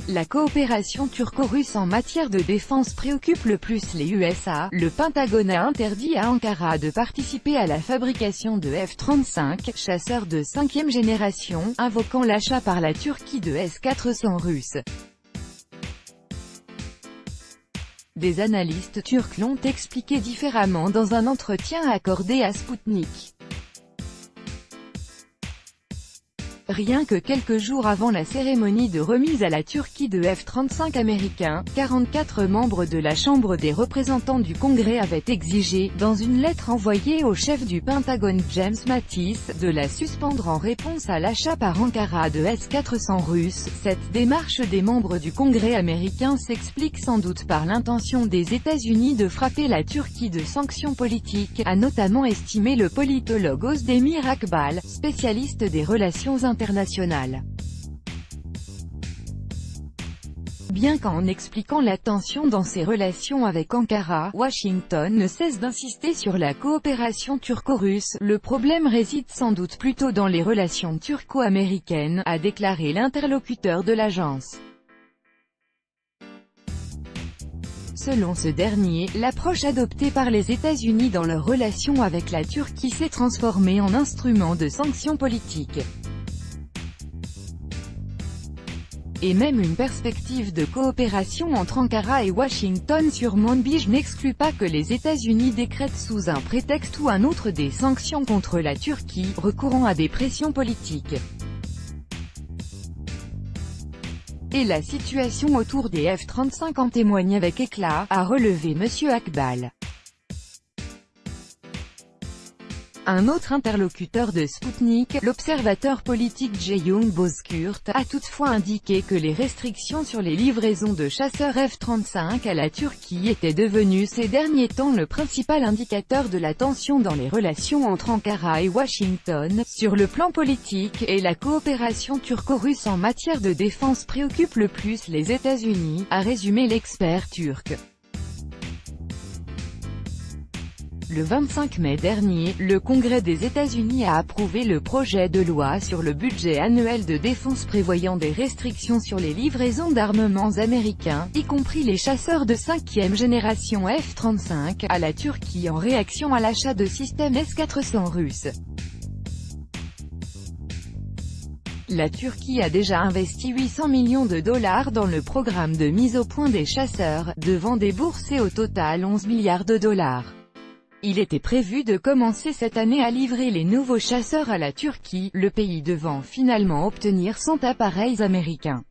La coopération turco-russe en matière de défense préoccupe le plus les USA. Le Pentagone a interdit à Ankara de participer à la fabrication de F-35, chasseurs de 5e génération, invoquant l'achat par la Turquie de S-400 russes. Des analystes turcs l'ont expliqué différemment dans un entretien accordé à Sputnik. Rien que quelques jours avant la cérémonie de remise à la Turquie de F-35 américains, 44 membres de la Chambre des représentants du Congrès avaient exigé, dans une lettre envoyée au chef du Pentagone James Mattis, de la suspendre en réponse à l'achat par Ankara de S-400 russes. Cette démarche des membres du Congrès américain s'explique sans doute par l'intention des États-Unis de frapper la Turquie de sanctions politiques, a notamment estimé le politologue Özdemir Akbal, spécialiste des relations internationales. Bien qu'en expliquant la tension dans ses relations avec Ankara, Washington ne cesse d'insister sur la coopération turco-russe, le problème réside sans doute plutôt dans les relations turco-américaines, a déclaré l'interlocuteur de l'agence. Selon ce dernier, l'approche adoptée par les États-Unis dans leurs relations avec la Turquie s'est transformée en instrument de sanctions politiques. Et même une perspective de coopération entre Ankara et Washington sur Manbij n'exclut pas que les États-Unis décrètent sous un prétexte ou un autre des sanctions contre la Turquie, recourant à des pressions politiques. Et la situation autour des F-35 en témoigne avec éclat, a relevé M. Akbal. Un autre interlocuteur de Sputnik, l'observateur politique Ceyhun Bozkurt, a toutefois indiqué que les restrictions sur les livraisons de chasseurs F-35 à la Turquie étaient devenues ces derniers temps le principal indicateur de la tension dans les relations entre Ankara et Washington. Sur le plan politique, et la coopération turco-russe en matière de défense préoccupe le plus les États-Unis, a résumé l'expert turc. Le 25 mai dernier, le Congrès des États-Unis a approuvé le projet de loi sur le budget annuel de défense prévoyant des restrictions sur les livraisons d'armements américains, y compris les chasseurs de 5e génération F-35, à la Turquie en réaction à l'achat de systèmes S-400 russes. La Turquie a déjà investi 800 millions de dollars dans le programme de mise au point des chasseurs, devant débourser au total 11 milliards de dollars. Il était prévu de commencer cette année à livrer les nouveaux chasseurs à la Turquie, le pays devant finalement obtenir 100 appareils américains.